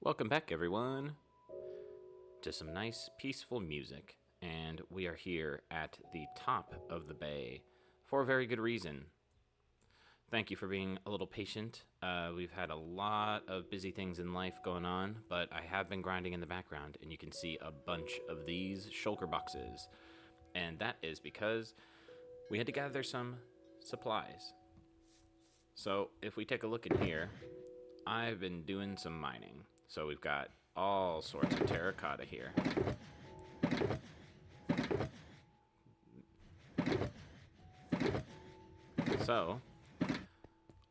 Welcome back, everyone, to some nice, peaceful music. And we are here at the top of the bay for a very good reason. Thank you for being a little patient. We've had a lot of busy things in life going on, but I have been grinding in the background, and you can see a bunch of these shulker boxes. And that is because we had to gather some supplies. So if we take a look in here, I've been doing some mining. So we've got all sorts of terracotta here. So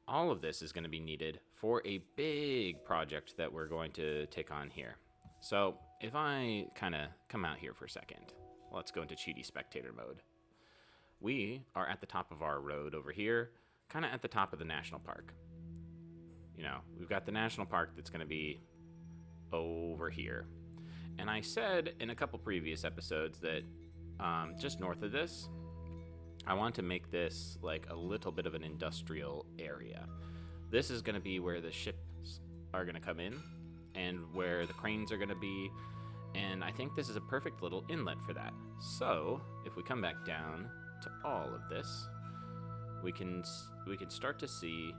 all of this is going to be needed for a big project that we're going to take on here. So if I kind of come out here for a second, let's go into cheaty spectator mode. We are at the top of our road over here, kind of at the top of the national park. You know, we've got the national park that's going to be over here. And I said in a couple previous episodes that just north of this, I want to make this like a little bit of an industrial area. This is going to be where the ships are going to come in and where the cranes are going to be. And I think this is a perfect little inlet for that. So if we come back down to all of this, we can start to see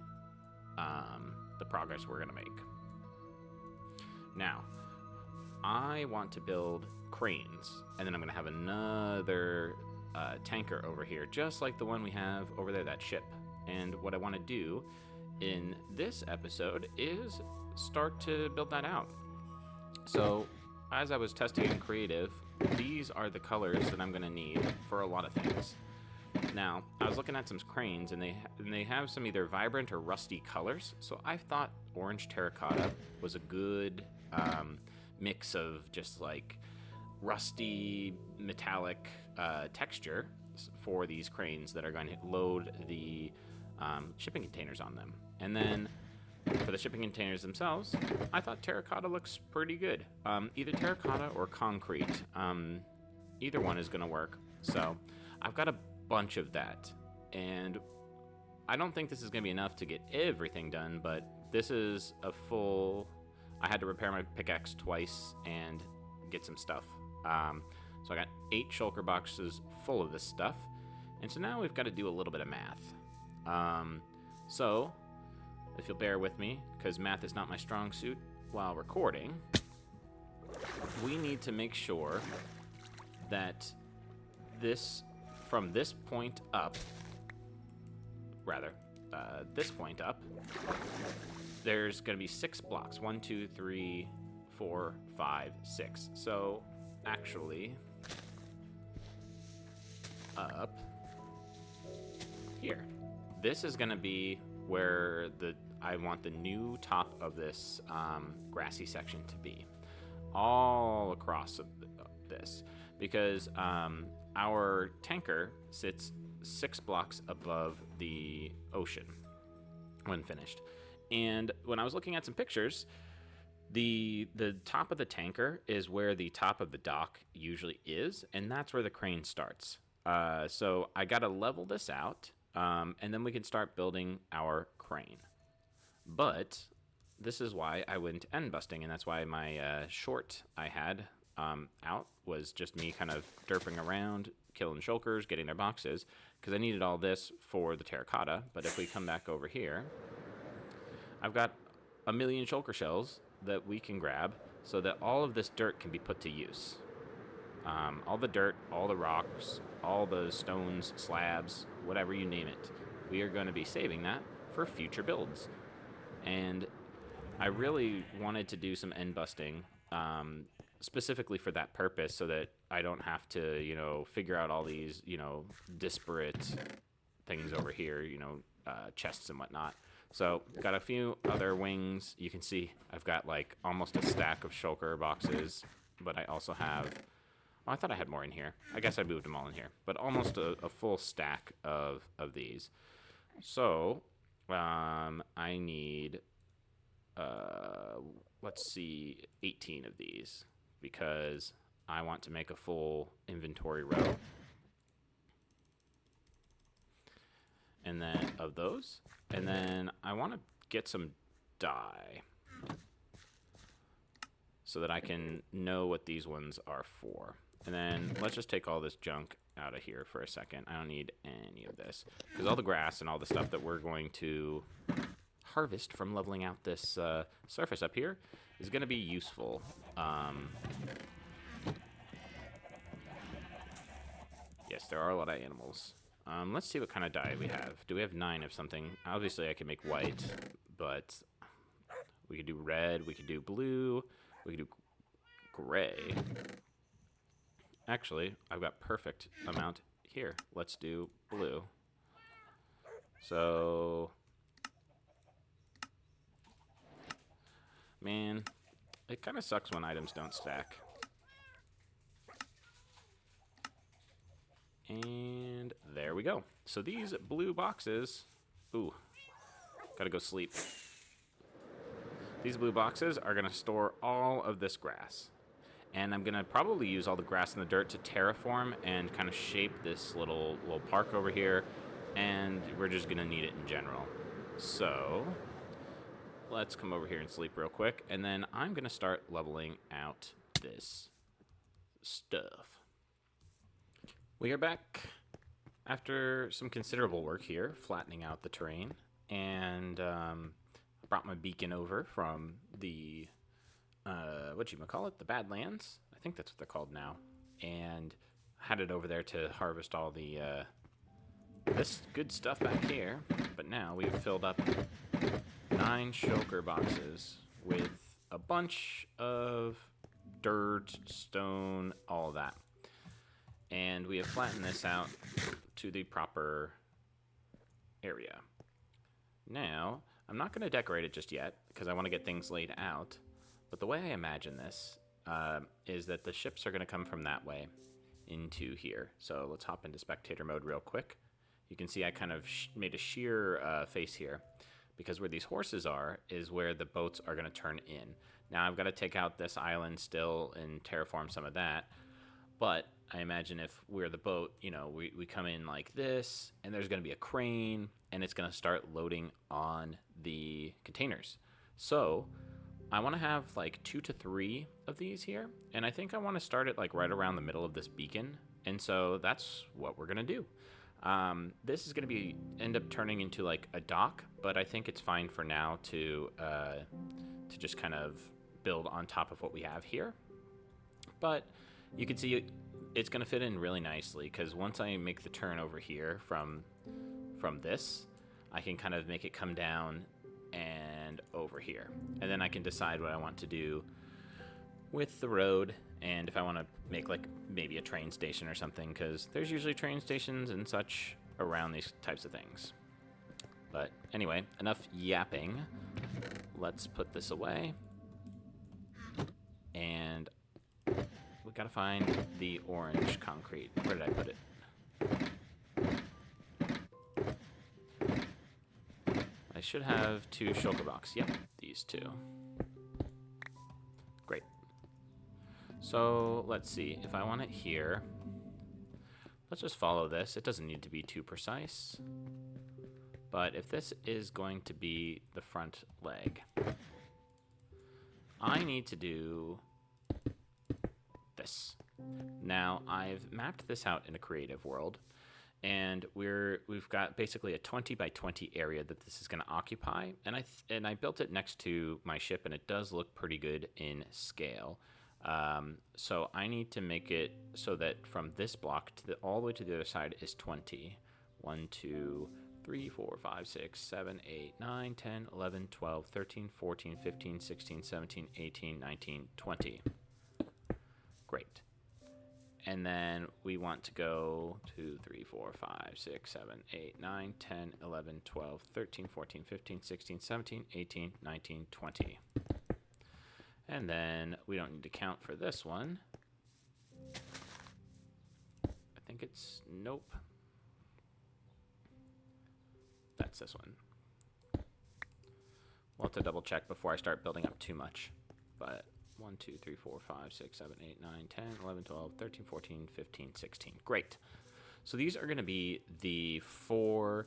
the progress we're going to make. Now, I want to build cranes, and then I'm going to have another tanker over here, just like the one we have over there, that ship. And what I want to do in this episode is start to build that out. So, as I was testing in creative, these are the colors that I'm going to need for a lot of things. Now, I was looking at some cranes, and they have some either vibrant or rusty colors, so I thought orange terracotta was a good mix of just like rusty metallic texture for these cranes that are going to load the shipping containers on them. And then for the shipping containers themselves, I thought terracotta looks pretty good. Either terracotta or concrete. Either one is going to work. So I've got a bunch of that, and I don't think this is going to be enough to get everything done, but this is a full... I had to repair my pickaxe twice and get some stuff. So I got 8 shulker boxes full of this stuff, and so now we've got to do a little bit of math. So if you'll bear with me, because math is not my strong suit while recording, we need to make sure that from this point up, this point up, there's going to be 6 blocks. 1, 2, 3, 4, 5, 6. So, actually, up here. This is going to be where I want the new top of this grassy section to be. All across this. Because our tanker sits 6 blocks above the ocean when finished. And when I was looking at some pictures, the top of the tanker is where the top of the dock usually is, and that's where the crane starts. So I got to level this out, and then we can start building our crane. But this is why I went end busting, and that's why my short I had out was just me kind of derping around, killing shulkers, getting their boxes, because I needed all this for the terracotta. But if we come back over here, I've got a million shulker shells that we can grab so that all of this dirt can be put to use. All the dirt, all the rocks, all the stones, slabs, whatever you name it. We are going to be saving that for future builds. And I really wanted to do some end busting specifically for that purpose, so that I don't have to, figure out all these, disparate things over here, chests and whatnot. So, got a few other wings. You can see I've got like almost a stack of shulker boxes, but I also have... Oh, I thought I had more in here. I guess I moved them all in here. But almost a full stack of these. So, I need, let's see, 18 of these, because I want to make a full inventory row. And then of those. And then I want to get some dye. so that I can know what these ones are for. And then let's just take all this junk out of here for a second. I don't need any of this, because all the grass and all the stuff that we're going to harvest from leveling out this surface up here is going to be useful. Yes, there are a lot of animals. Let's see what kind of dye we have. Do we have 9 of something? Obviously, I can make white, but we could do red, we could do blue, we could do gray. Actually, I've got perfect amount here. Let's do blue. So, man, it kind of sucks when items don't stack. And there we go. So these blue boxes, ooh, gotta go sleep. These blue boxes are gonna store all of this grass. And I'm gonna probably use all the grass and the dirt to terraform and kind of shape this little park over here. And we're just gonna need it in general. So let's come over here and sleep real quick. And then I'm gonna start leveling out this stuff. We are back after some considerable work here, flattening out the terrain, and brought my beacon over from the, whatchamacallit, the Badlands. I think that's what they're called now. And had it over there to harvest all the, this good stuff back here. But now we've filled up 9 shulker boxes with a bunch of dirt, stone, all of that. And we have flattened this out to the proper area. Now, I'm not going to decorate it just yet, because I want to get things laid out. But the way I imagine this is that the ships are going to come from that way into here. So let's hop into spectator mode real quick. You can see I kind of made a sheer face here, because where these horses are is where the boats are going to turn in. Now, I've got to take out this island still and terraform some of that. But I imagine if we're the boat, you know, we come in like this, and there's going to be a crane, and it's going to start loading on the containers. So I want to have like 2 to 3 of these here, and I think I want to start it like right around the middle of this beacon, and so that's what we're going to do. This is going to end up turning into like a dock, but I think it's fine for now to just kind of build on top of what we have here. But you can see it's going to fit in really nicely, because once I make the turn over here from this, I can kind of make it come down and over here. And then I can decide what I want to do with the road, and if I want to make like maybe a train station or something, because there's usually train stations and such around these types of things. But anyway, enough yapping. Let's put this away. And we gotta find the orange concrete. Where did I put it? I should have 2 shulker boxes. Yep, these 2. Great. So let's see. If I want it here, let's just follow this. It doesn't need to be too precise. But if this is going to be the front leg, I need to do this. Now, I've mapped this out in a creative world, and we've got basically a 20 by 20 area that this is going to occupy, and I built it next to my ship, and it does look pretty good in scale. So I need to make it so that from this block to all the way to the other side is 20. 1, 2, 3, 4, 5, 6, 7, 8, 9, 10, 11, 12, 13, 14, 15, 16, 17, 18, 19, 20. Great. And then we want to go 2, 3, 4, 5, 6, 7, 8, 9, 10, 11, 12, 13, 14, 15, 16, 17, 18, 19, 20. And then we don't need to count for this one. I think it's, nope. That's this one. We'll have to double check before I start building up too much. But 1, 2, 3, 4, 5, 6, 7, 8, 9, 10, 11, 12, 13, 14, 15, 16. Great. So these are going to be the 4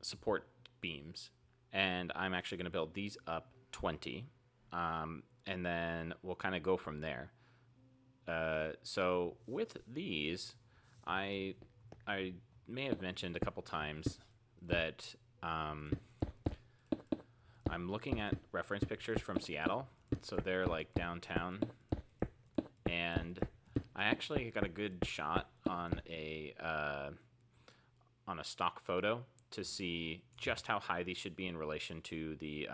support beams. And I'm actually going to build these up 20. and then we'll kind of go from there. So with these, I may have mentioned a couple times that I'm looking at reference pictures from Seattle. So they're like downtown, and I actually got a good shot on a stock photo to see just how high these should be in relation to the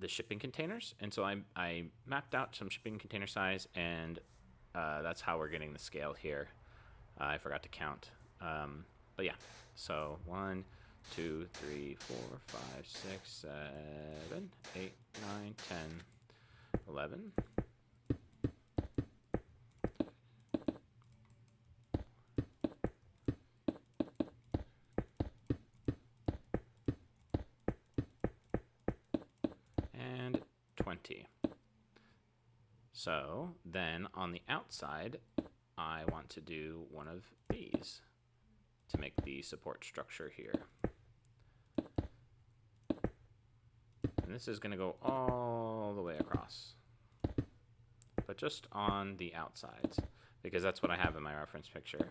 shipping containers. And so I mapped out some shipping container size, and that's how we're getting the scale here. I forgot to count. But yeah, so 1, 2, 3, 4, 5, 6, 7, 8, 9, 10, 11. And 20. So then on the outside, I want to do one of these to make the support structure here. And this is going to go all the way across, but just on the outsides, because that's what I have in my reference picture.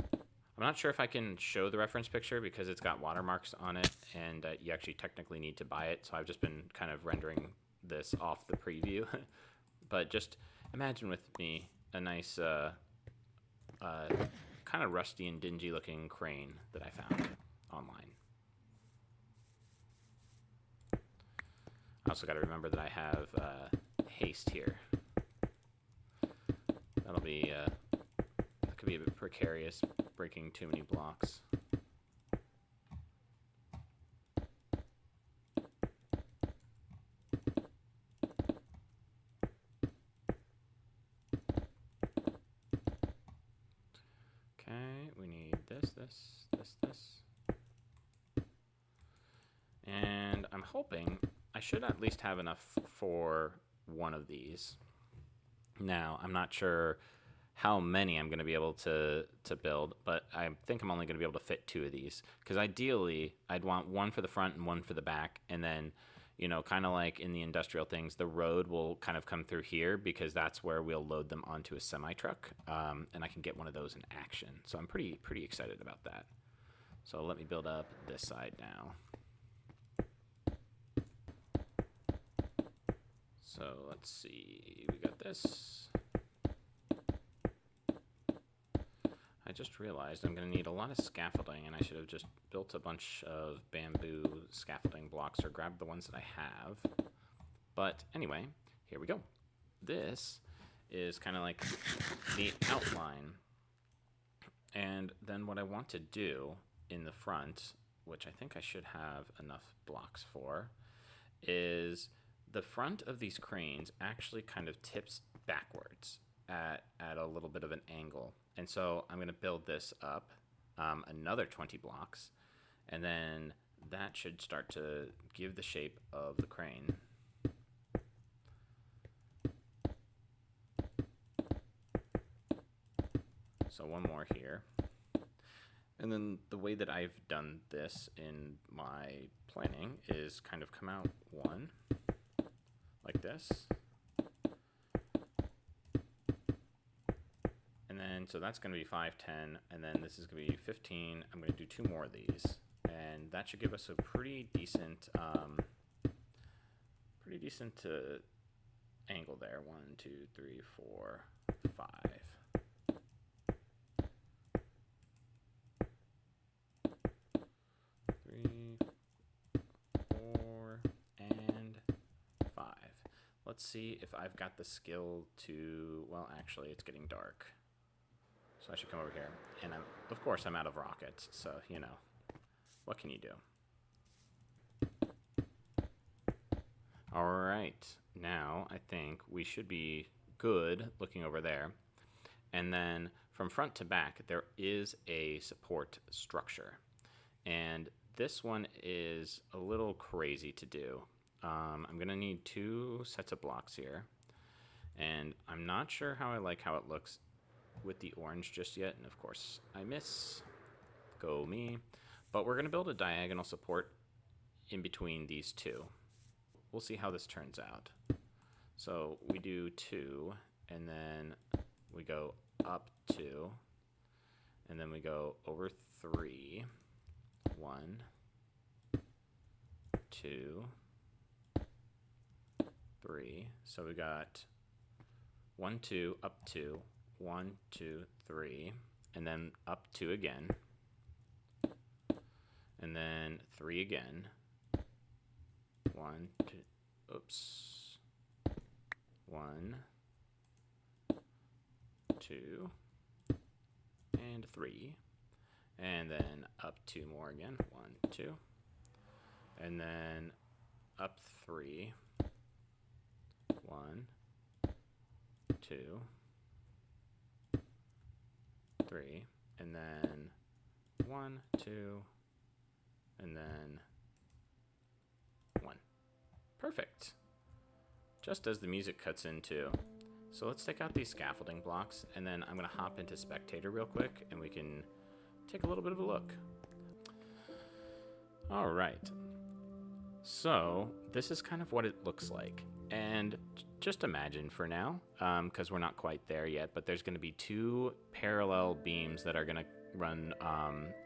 I'm not sure if I can show the reference picture because it's got watermarks on it, and you actually technically need to buy it, so I've just been kind of rendering this off the preview. But just imagine with me a nice kind of rusty and dingy looking crane that I found online. I also got to remember that I have haste here. That'll be that could be a bit precarious, breaking too many blocks. Okay, we need this. And I'm hoping I should at least have enough for one of these. Now, I'm not sure how many I'm going to be able to build, but I think I'm only going to be able to fit 2 of these, because ideally I'd want one for the front and one for the back, and then, you know, kind of like in the industrial things, the road will kind of come through here because that's where we'll load them onto a semi-truck, and I can get one of those in action. So I'm pretty excited about that. So let me build up this side now. So let's see, we got this. I just realized I'm going to need a lot of scaffolding, and I should have just built a bunch of bamboo scaffolding blocks or grabbed the ones that I have. But anyway, here we go. This is kind of like the outline. And then what I want to do in the front, which I think I should have enough blocks for, is the front of these cranes actually kind of tips backwards at a little bit of an angle. And so I'm going to build this up another 20 blocks, and then that should start to give the shape of the crane. So one more here. And then the way that I've done this in my planning is kind of come out one, like this. And then, so that's going to be 5, 10, and then this is going to be 15. I'm going to do 2 more of these, and that should give us a pretty decent angle there. 1, 2, 3, 4, 5. 3, 4, and 5. Let's see if I've got the skill to, well, actually, it's getting dark. So I should come over here, and of course I'm out of rockets, so, you know, what can you do? All right, now I think we should be good looking over there. And then from front to back, there is a support structure. And this one is a little crazy to do. I'm going to need 2 sets of blocks here. And I'm not sure how I like how it looks with the orange just yet, and of course I miss. Go me. But we're going to build a diagonal support in between these 2. we'll see how this turns out. So we do 2, and then we go up 2, and then we go over 3, 1, 2, 3. So we got 1, 2, up 2, 1, 2, 3, and then up 2 again, and then 3 again. 1, 2, oops. 1, 2, and 3, and then up 2 more again. 1, 2, and then up 3. 1, 2, 3, and then 1, 2, and then 1. Perfect. Just as the music cuts in too. So let's take out these scaffolding blocks, and then I'm going to hop into Spectator real quick, and we can take a little bit of a look. All right. So this is kind of what it looks like. And just imagine for now, because we're not quite there yet, but there's going to be 2 parallel beams that are going to run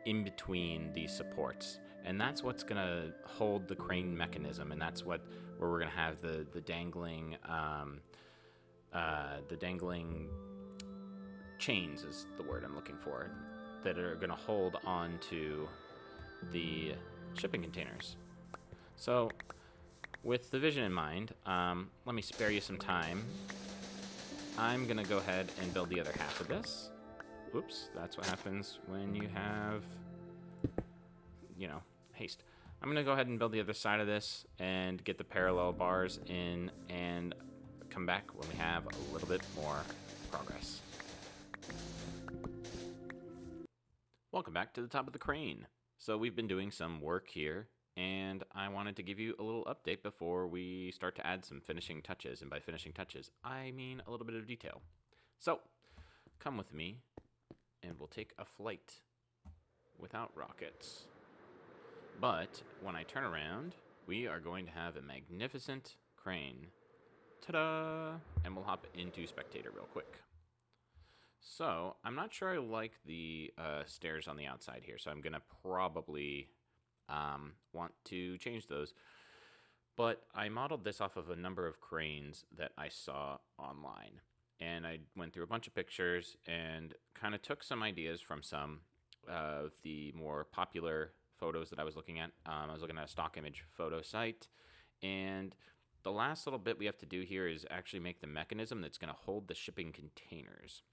in between these supports. And that's what's going to hold the crane mechanism, and that's where we're going to have the dangling chains is the word I'm looking for, that are going to hold on to the shipping containers. So with the vision in mind, let me spare you some time. I'm going to go ahead and build the other half of this. Oops, that's what happens when you have, haste. I'm going to go ahead and build the other side of this and get the parallel bars in and come back when we have a little bit more progress. Welcome back to the top of the crane. So we've been doing some work here, and I wanted to give you a little update before we start to add some finishing touches. And by finishing touches, I mean a little bit of detail. So come with me, and we'll take a flight without rockets. But when I turn around, we are going to have a magnificent crane. Ta-da! And we'll hop into Spectator real quick. So I'm not sure I like the stairs on the outside here, so I'm going to probably want to change those. But I modeled this off of a number of cranes that I saw online. And I went through a bunch of pictures and kind of took some ideas from some of the more popular photos that I was looking at. I was looking at a stock image photo site, and the last little bit we have to do here is actually make the mechanism that's going to hold the shipping containers.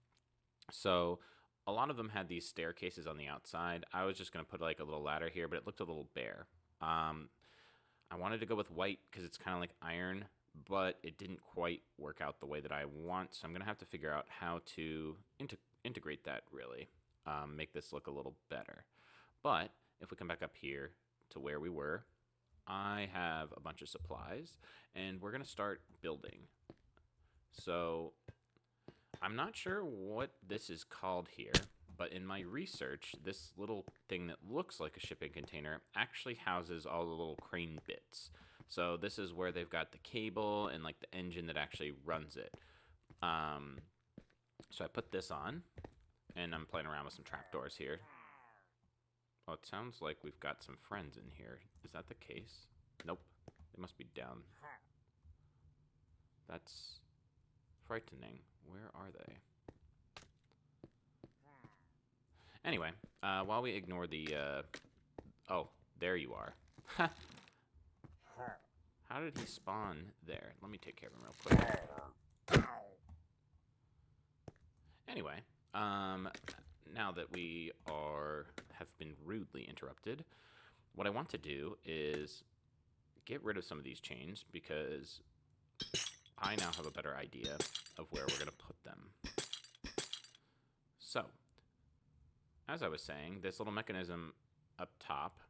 So a lot of them had these staircases on the outside. I was just going to put like a little ladder here, but it looked a little bare. I wanted to go with white because it's kind of like iron, but it didn't quite work out the way that I want. So I'm going to have to figure out how to integrate that really, make this look a little better. But if we come back up here to where we were, I have a bunch of supplies, and we're going to start building. So I'm not sure what this is called here, but in my research, this little thing that looks like a shipping container actually houses all the little crane bits. So this is where they've got the cable and like the engine that actually runs it. So I put this on, and I'm playing around with some trapdoors here. Oh, it sounds like we've got some friends in here. Is that the case? Nope. They must be down. That's frightening. Where are they? Anyway, while we ignore the, oh, there you are. How did he spawn there? Let me take care of him real quick. Anyway, now that we have been rudely interrupted, what I want to do is get rid of some of these chains because I now have a better idea of where we're going to put them. So, as I was saying, this little mechanism up top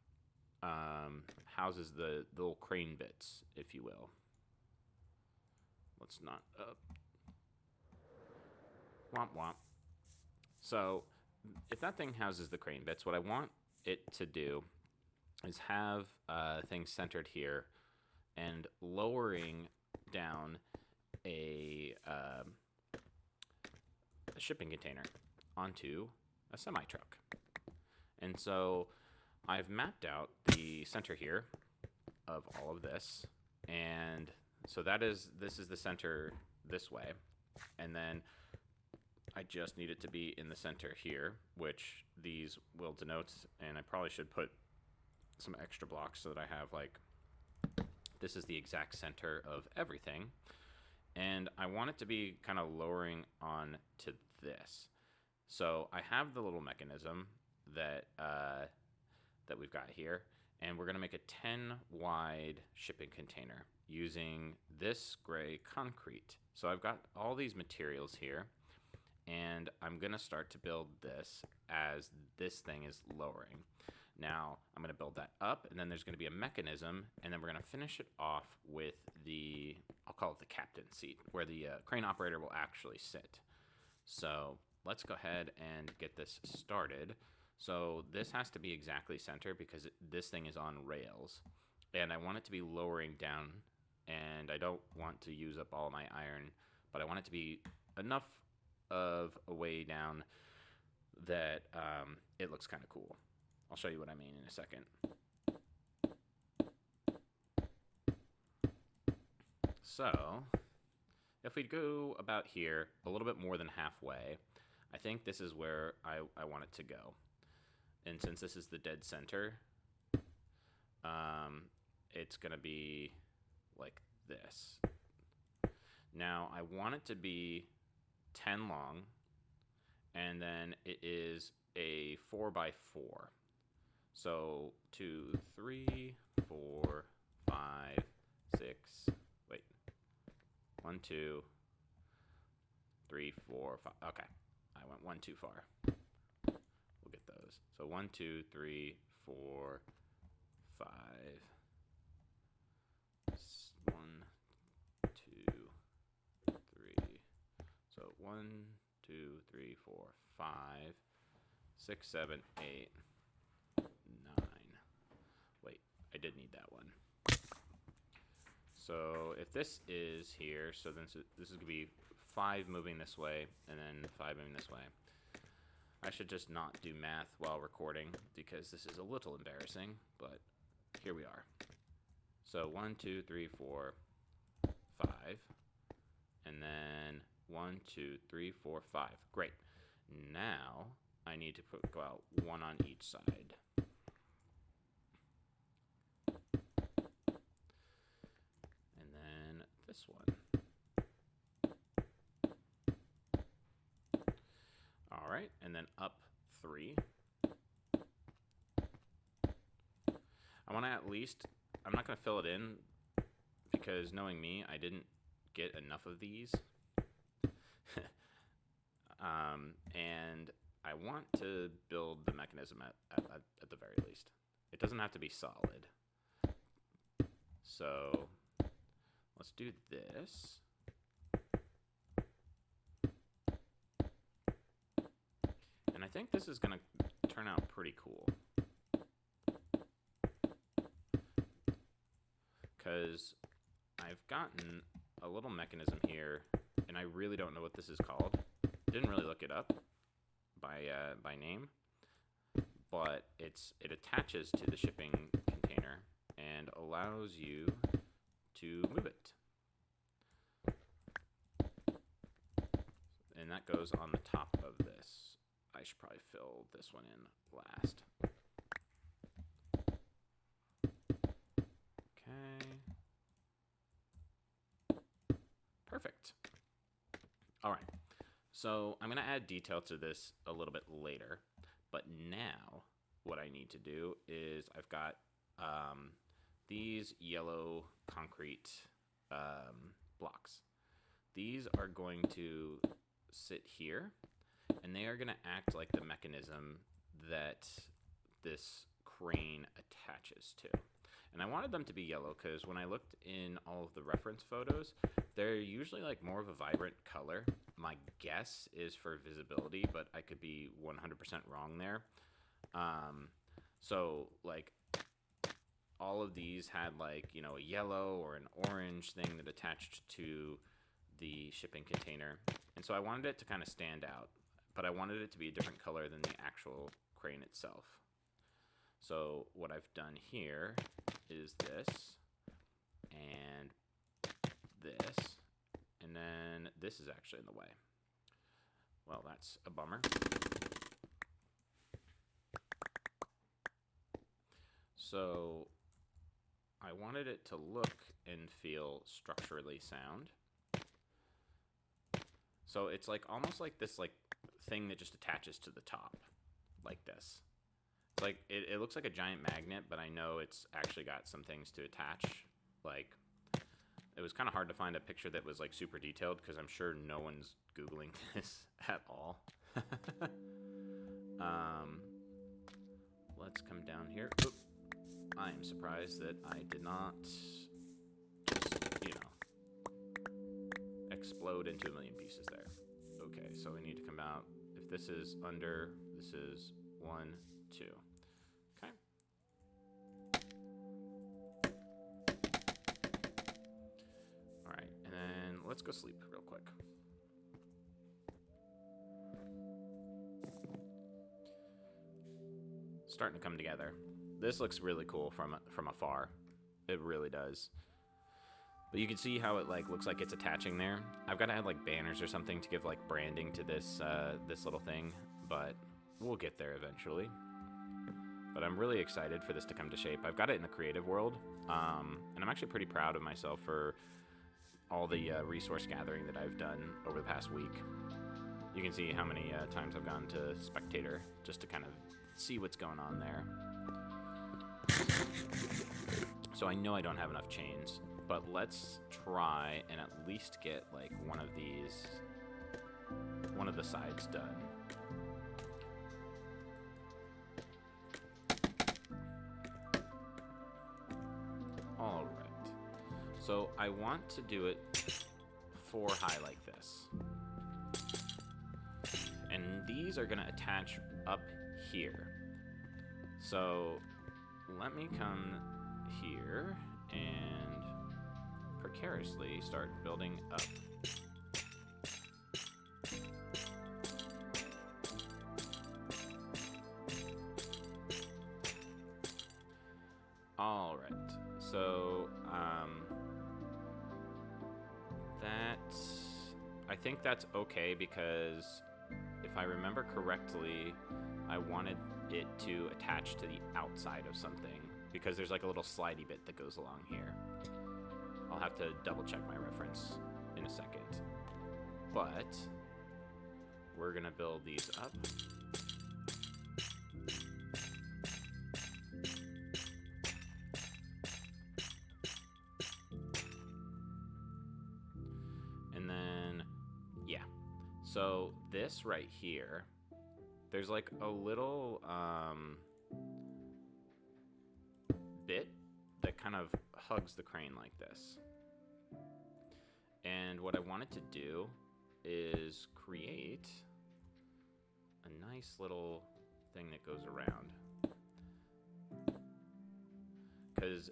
houses the little crane bits, if you will. Let's not womp womp. So, if that thing houses the crane bits, what I want it to do is have things centered here and lowering down a shipping container onto a semi-truck. And so I've mapped out the center here of all of this, and so this is the center this way, and then I just need it to be in the center here, which these will denote, and I probably should put some extra blocks so that I have like, this is the exact center of everything, and I want it to be kind of lowering on to this. So I have the little mechanism that that we've got here, and we're going to make a 10 wide shipping container using this gray concrete. So I've got all these materials here, and I'm going to start to build this as this thing is lowering. Now I'm going to build that up, and then there's going to be a mechanism, and then we're going to finish it off with the, I'll call it the captain's seat, where the crane operator will actually sit. So let's go ahead and get this started. So this has to be exactly center because this thing is on rails, and I want it to be lowering down, and I don't want to use up all my iron, but I want it to be enough of a way down that it looks kind of cool. I'll show you what I mean in a second. So if we go about here a little bit more than halfway, I think this is where I want it to go. And since this is the dead center, it's going to be like this. Now I want it to be 10 long, and then it is a 4x4. So 2, 3, 4, 5, 6, wait, 1, 2, 3, 4, 5. Okay, I went one too far. We'll get those. So 1, 2, 3, 4, 5. 1, 2, 3. So 1, 2, 3, 4, 5, 6, 7, 8, 9. Wait, I did need that one. So if this is here, so then this is going to be 5 moving this way, and then 5 moving this way. I should just not do math while recording because this is a little embarrassing, but here we are. So 1, 2, 3, 4, 5, and then 1, 2, 3, 4, 5. Great. Now I need to go out 1 on each side. And then this one. All right, and then up 3. I want to at least, I'm not going to fill it in because knowing me, I didn't get enough of these. And I want to build the mechanism at the very least. It doesn't have to be solid. So let's do this. And I think this is going to turn out pretty cool. Because I've gotten a little mechanism here, and I really don't know what this is called. Didn't really look it up by name, but it attaches to the shipping container and allows you to move it. And that goes on the top of this. I should probably fill this one in last. Okay. Perfect. All right. So I'm going to add detail to this a little bit later, but now what I need to do is I've got these yellow concrete blocks. These are going to sit here, and they are going to act like the mechanism that this crane attaches to. And I wanted them to be yellow because when I looked in all of the reference photos, they're usually like more of a vibrant color. My guess is for visibility, but I could be 100% wrong there. So like all of these had like, you know, a yellow or an orange thing that attached to the shipping container. And so I wanted it to kind of stand out, but I wanted it to be a different color than the actual crane itself. So what I've done here is this and this, and then this is actually in the way. Well, that's a bummer. So I wanted it to look and feel structurally sound. So it's like almost like this like thing that just attaches to the top, like this. Like it looks like a giant magnet, but I know it's actually got some things to attach. Like, it was kind of hard to find a picture that was like super detailed because I'm sure no one's Googling this at all. Let's come down here. Oop. I am surprised that I did not just, you know, explode into a million pieces there. Okay, so we need to come out. If this is under, this is 1, 2. Okay. All right, and then let's go sleep real quick. Starting to come together. This looks really cool from afar. It really does. But you can see how it like looks like it's attaching there. I've got to add like banners or something to give like branding to this this little thing, but we'll get there eventually. But I'm really excited for this to come to shape. I've got it in the creative world, and I'm actually pretty proud of myself for all the resource gathering that I've done over the past week. You can see how many times I've gone to spectator just to kind of see what's going on there. So I know I don't have enough chains, but let's try and at least get like one of the sides done. All right. So I want to do it 4 high like this. And these are going to attach up here. So let me come here and precariously start building up. All right, so I think that's okay because if I remember correctly, I wanted it to attach to the outside of something because there's like a little slidey bit that goes along here. I'll have to double check my reference in a second. But we're gonna build these up. And then, yeah. So this right here, there's like a little bit that kind of hugs the crane like this. And what I wanted to do is create a nice little thing that goes around. Because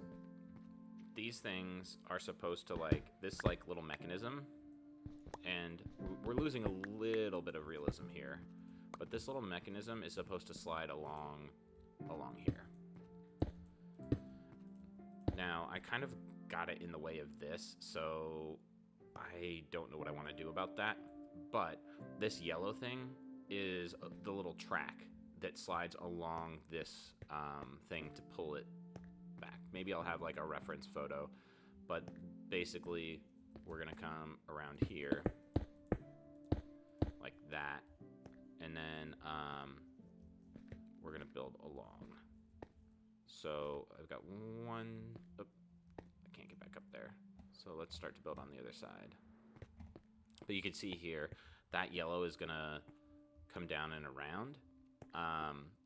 these things are supposed to like, this like little mechanism, and we're losing a little bit of realism here, but this little mechanism is supposed to slide along here. Now, I kind of got it in the way of this, so I don't know what I want to do about that, but this yellow thing is the little track that slides along this thing to pull it back. Maybe I'll have like a reference photo, but basically we're gonna come around here like that, and then we're gonna build along. So I've got one, oh, I can't get back up there. So let's start to build on the other side. But you can see here, that yellow is gonna come down and around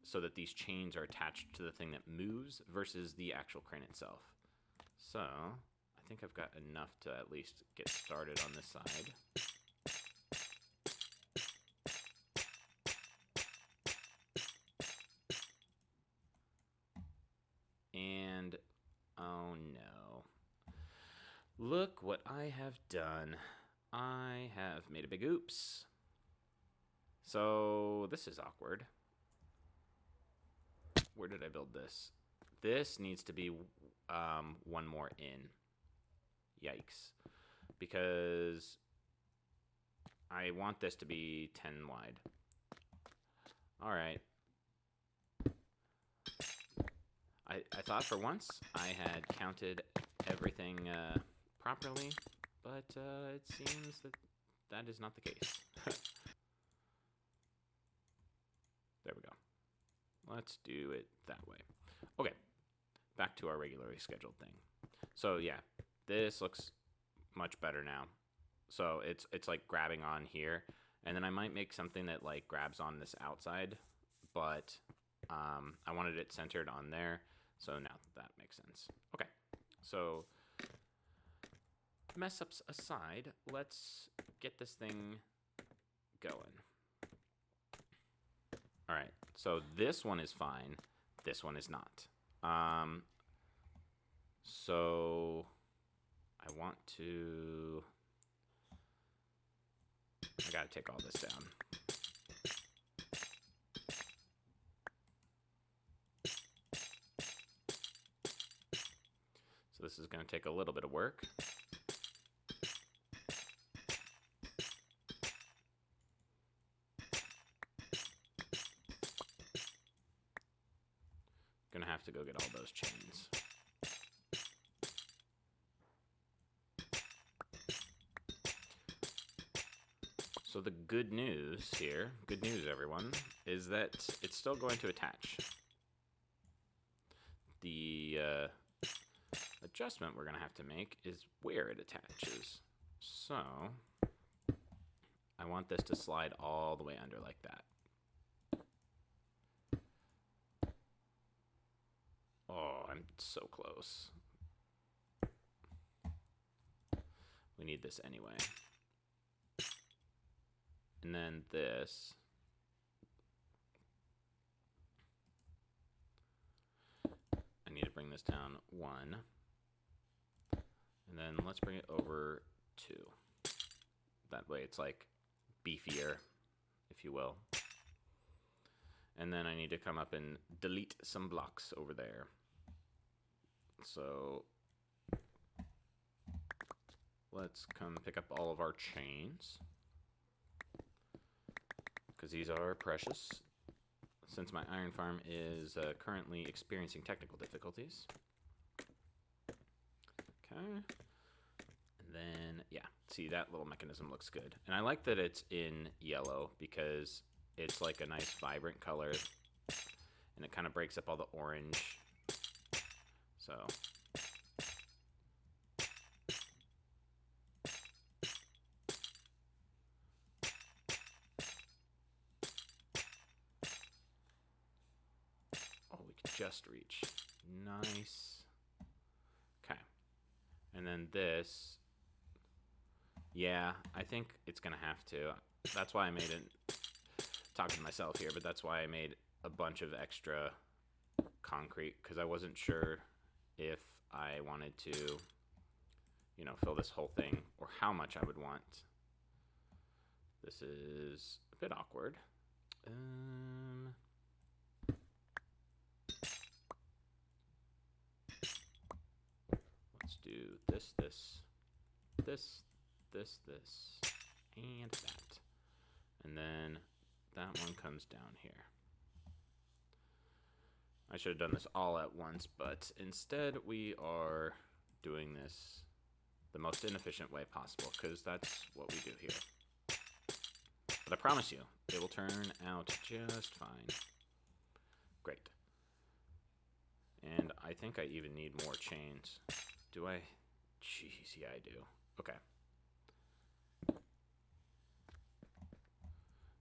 so that these chains are attached to the thing that moves versus the actual crane itself. So I think I've got enough to at least get started on this side. And Look what I have done. I have made a big oops. So this is awkward. Where did I build this? This needs to be one more in. Yikes. Because I want this to be 10 wide. All right. I thought for once I had counted everything properly, but it seems that that is not the case. There we go. Let's do it that way. Okay, back to our regularly scheduled thing. So yeah, this looks much better now. So it's like grabbing on here, and then I might make something that like grabs on this outside, but I wanted it centered on there. So now that makes sense. Okay, so mess ups aside, let's get this thing going. All right, so this one is fine. This one is not. So I want to. I gotta take all this down. So this is gonna take a little bit of work. Gonna have to go get all those chains. So the good news here, good news everyone, is that it's still going to attach. The adjustment we're gonna have to make is where it attaches. So I want this to slide all the way under like that. Oh, I'm so close. We need this anyway. And then this. I need to bring this down 1. And then let's bring it over 2. That way it's like beefier, if you will. And then I need to come up and delete some blocks over there. So let's come pick up all of our chains, because these are precious, since my iron farm is currently experiencing technical difficulties. Okay. And then, yeah, see, that little mechanism looks good. And I like that it's in yellow, because it's like a nice vibrant color, and it kind of breaks up all the orange. So oh, we can just reach. Nice. Okay. And then this, yeah, I think it's gonna have to. That's why I made it, talking to myself here, but that's why I made a bunch of extra concrete, because I wasn't sure if I wanted to, you know, fill this whole thing, or how much I would want. This is a bit awkward. Let's do this, and that. And then that one comes down here. I should have done this all at once, but instead we are doing this the most inefficient way possible, because that's what we do here. But I promise you, it will turn out just fine. Great. And I think I even need more chains. Do I? Jeez, yeah, I do. Okay.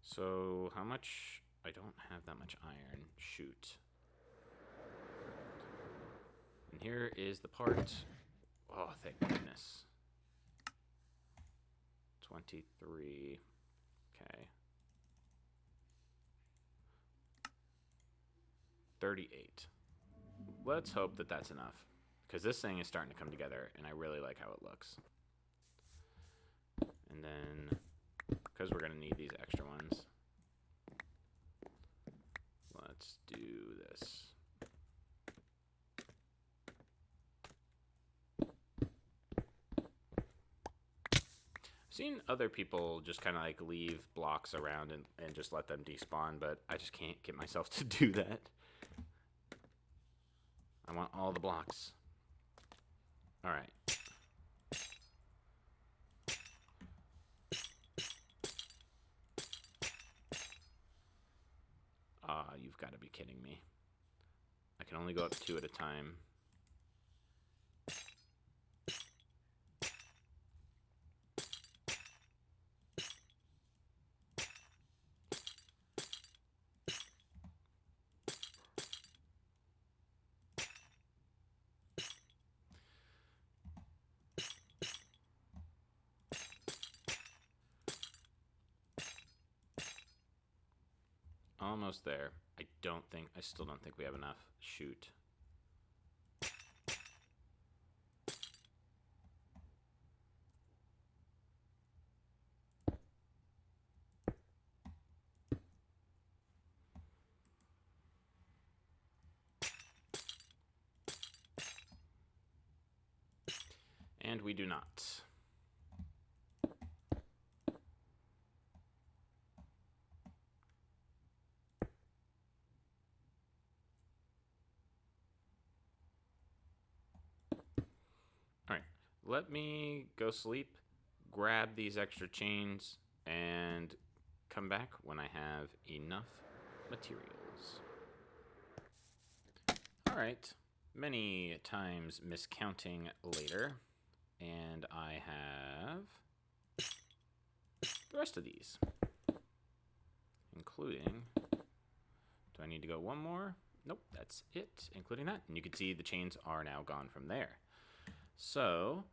So, how much? I don't have that much iron. Shoot. And here is the part. Oh, thank goodness. 23. Okay. 38. Let's hope that that's enough, because this thing is starting to come together, and I really like how it looks. And then, because we're going to need these extra ones, let's do this. I've seen other people just kind of like leave blocks around and just let them despawn, but I just can't get myself to do that. I want all the blocks. All right. You've got to be kidding me. I can only go up 2 at a time. Almost there. I still don't think we have enough. Shoot. And we do not. Alright, let me go sleep, grab these extra chains, and come back when I have enough materials. Alright, many times miscounting later, and I have the rest of these, including, do I need to go one more? Nope, that's it, including that. And you can see the chains are now gone from there. So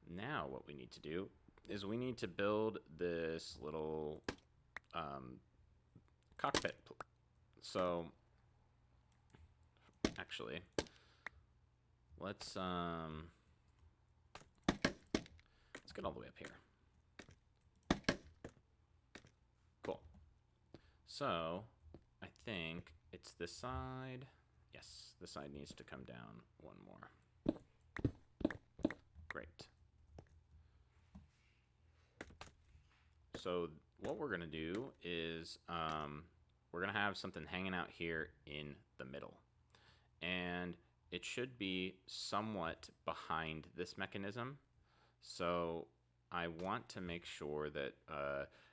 now what we need to do is we need to build this little cockpit. So actually, let's get all the way up here. Cool. So I think it's this side. Yes, this side needs to come down one more. Great. So what we're going to do is we're going to have something hanging out here in the middle. And it should be somewhat behind this mechanism. So I want to make sure that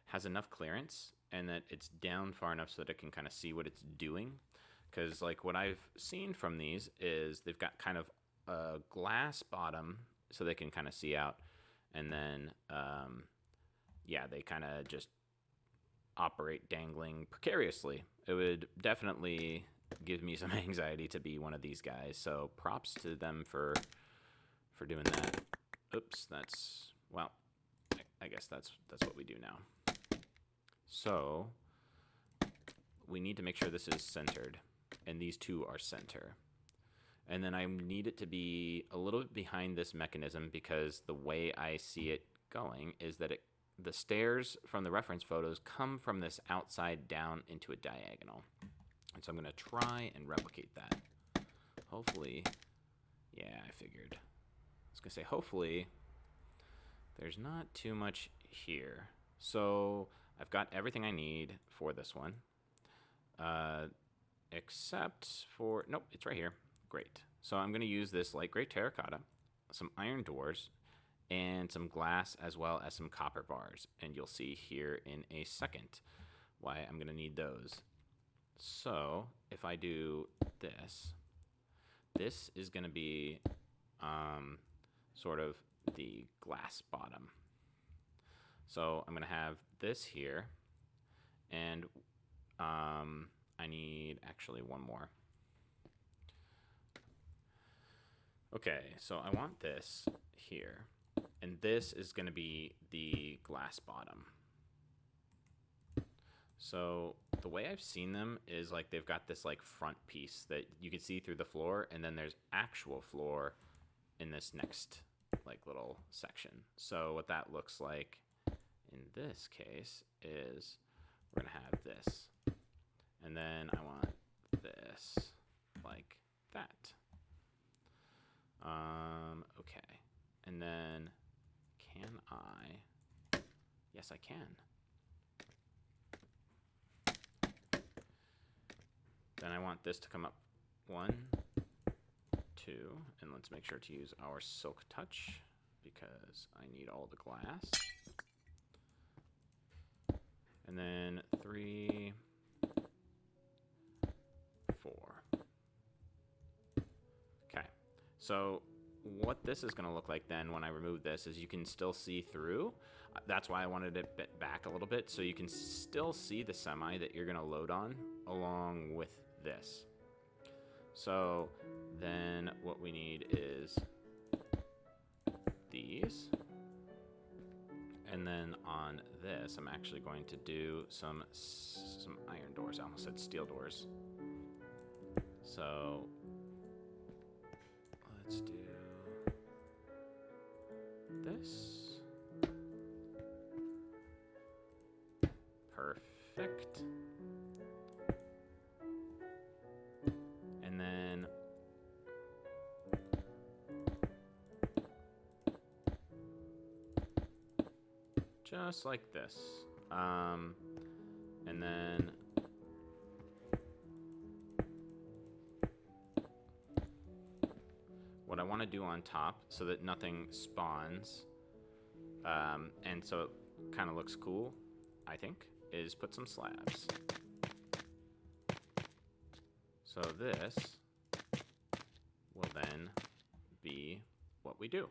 has enough clearance and that it's down far enough so that it can kind of see what it's doing. Because like what I've seen from these is they've got kind of a glass bottom so they can kind of see out, and then yeah, they kind of just operate dangling precariously. It would definitely give me some anxiety to be one of these guys, so props to them for doing that. Oops, that's, well, I guess that's what we do now. So we need to make sure this is centered, and these two are center. And then I need it to be a little bit behind this mechanism because the way I see it going is that the stairs from the reference photos come from this outside down into a diagonal. And so I'm going to try and replicate that. Hopefully, yeah, I figured. I was going to say, hopefully, there's not too much here. So I've got everything I need for this one. Except for, nope, it's right here. Great. So I'm going to use this light gray terracotta, some iron doors, and some glass as well as some copper bars. And you'll see here in a second why I'm going to need those. So if I do this, this is going to be sort of the glass bottom. So I'm going to have this here, and I need actually one more. Okay, so I want this here, and this is going to be the glass bottom. So the way I've seen them is like they've got this like front piece that you can see through the floor, and then there's actual floor in this next like little section. So what that looks like in this case is we're gonna have this, and then I want this like that. Okay, and then can I? Yes, I can. Then I want this to come up 1, 2, and let's make sure to use our Silk Touch because I need all the glass. And then 3, 4. Okay, so what this is going to look like then when I remove this is you can still see through. That's why I wanted it bit back a little bit, so you can still see the semi that you're going to load on along with this. So then what we need is these. And then on this, I'm actually going to do some iron doors. I almost said steel doors. So let's do this. Perfect. And then just like this. And then what I want to do on top so that nothing spawns, and so it kind of looks cool, I think, is put some slabs. So this will then be what we do.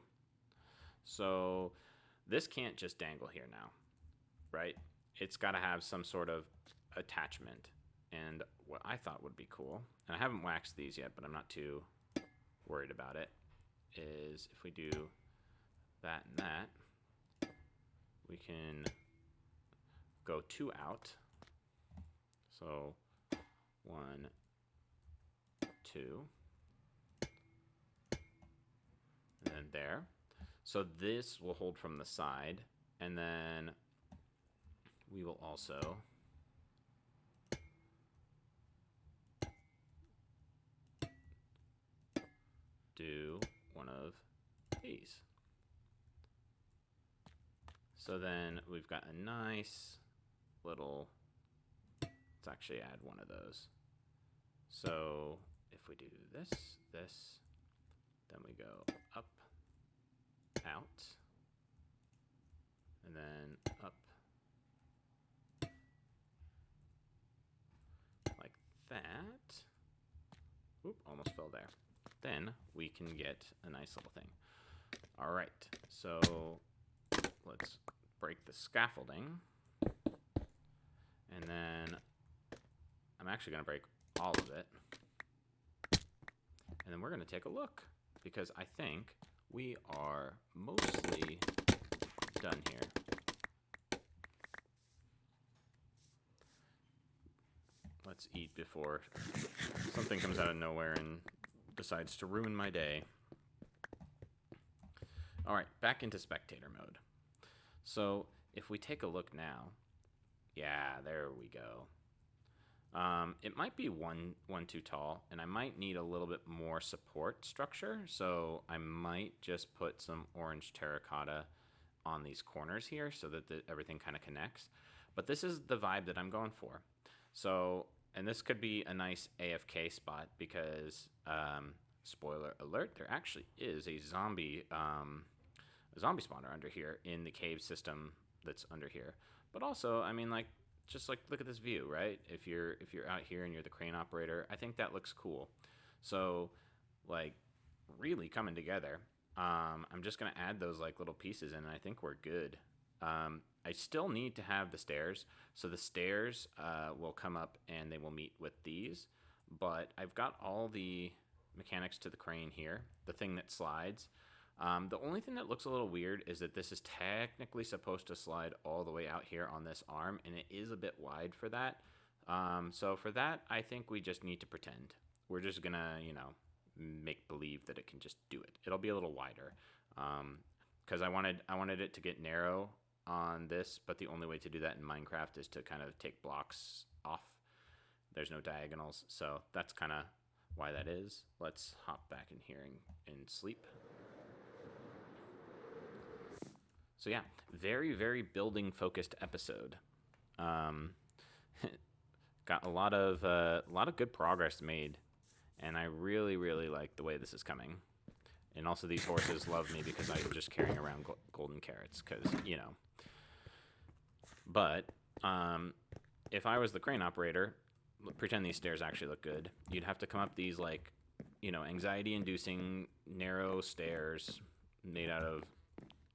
So this can't just dangle here now, right? It's got to have some sort of attachment. And what I thought would be cool, and I haven't waxed these yet, but I'm not too worried about it, is if we do that and that, we can go 2 out. So 1, 2, and then there. So this will hold from the side, and then we will also do one of these. So then we've got a nice little, let's actually add one of those. So if we do this, then we go up, out, and then up, like that. Oop, almost fell there. Then we can get a nice little thing. All right, so let's break the scaffolding. And then I'm actually going to break all of it. And then we're going to take a look, because I think we are mostly done here. Let's eat before something comes out of nowhere and decides to ruin my day. All right, back into spectator mode. So if we take a look now, yeah, there we go. It might be one too tall, and I might need a little bit more support structure. So I might just put some orange terracotta on these corners here so that everything kind of connects. But this is the vibe that I'm going for. So, and this could be a nice AFK spot because, spoiler alert, there actually is a zombie spawner under here in the cave system that's under here. But also, I mean, like, just like look at this view, right? If you're out here and you're the crane operator, I think that looks cool. So, like, really coming together. I'm just gonna add those like little pieces in, and I think we're good. I still need to have the stairs, so the stairs will come up and they will meet with these. But I've got all the mechanics to the crane here, the thing that slides. The only thing that looks a little weird is that this is technically supposed to slide all the way out here on this arm, and it is a bit wide for that. So for that, I think we just need to pretend. We're just gonna, make believe that it can just do it. It'll be a little wider, because I wanted it to get narrow on this, but the only way to do that in Minecraft is to kind of take blocks off. There's no diagonals, so that's kind of why that is. Let's hop back in here and sleep. So yeah, very, very building focused episode. Got a lot of good progress made, and I really, really like the way this is coming. And also, these horses love me because I'm just carrying around golden carrots, because, you know. But if I was the crane operator, pretend these stairs actually look good, you'd have to come up these, like, you know, anxiety-inducing narrow stairs made out of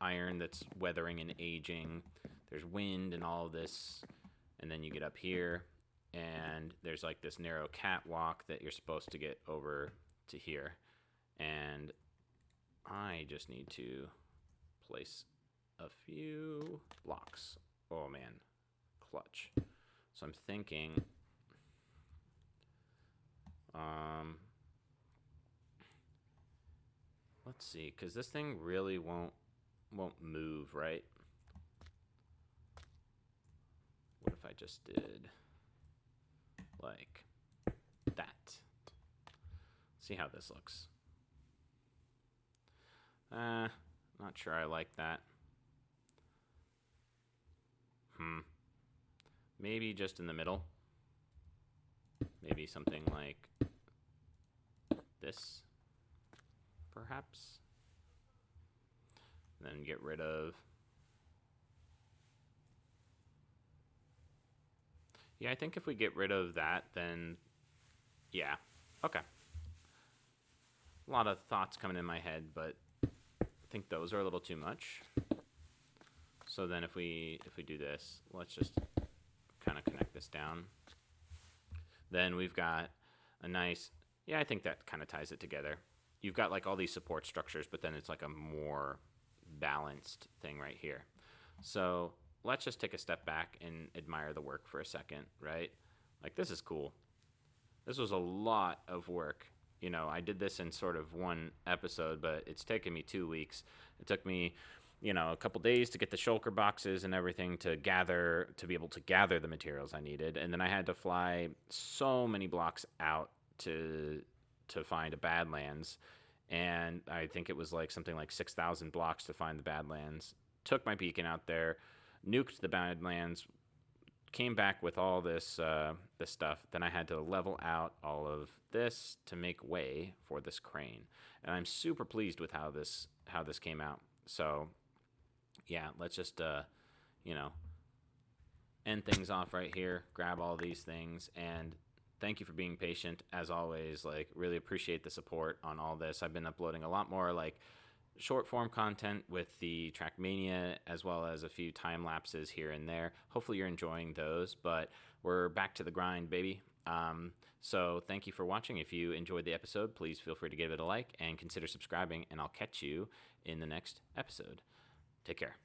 iron that's weathering and aging. There's wind and all of this, and then you get up here, and there's like this narrow catwalk that you're supposed to get over to here, and I just need to place a few blocks. Oh man, clutch. So I'm thinking let's see, because this thing really won't move, right? What if I just did like that? See how this looks. Not sure I like that. Maybe just in the middle. Maybe something like this, perhaps. And then get rid of... Yeah, I think if we get rid of that, then... Yeah, okay. A lot of thoughts coming in my head, but I think those are a little too much. So then if we do this, let's just kind of connect this down. Then we've got a nice... Yeah, I think that kind of ties it together. You've got like all these support structures, but then it's like a more balanced thing right here. So let's just take a step back and admire the work for a second, right? Like, this is cool. This was a lot of work. You know, I did this in sort of one episode, but it's taken me 2 weeks. It took me, you know, a couple days to get the shulker boxes and everything to be able to gather the materials I needed. And then I had to fly so many blocks out to find a Badlands. And I think it was like something like 6,000 blocks to find the Badlands. Took my beacon out there, nuked the Badlands, came back with all this stuff. Then I had to level out all of this to make way for this crane. And I'm super pleased with how this came out. So yeah, let's just you know, end things off right here, grab all these things, and thank you for being patient. As always, like, really appreciate the support on all this. I've been uploading a lot more like short form content with the Trackmania, as well as a few time lapses here and there. Hopefully you're enjoying those, but we're back to the grind, baby. So thank you for watching. If you enjoyed the episode, please feel free to give it a like and consider subscribing, and I'll catch you in the next episode. Take care.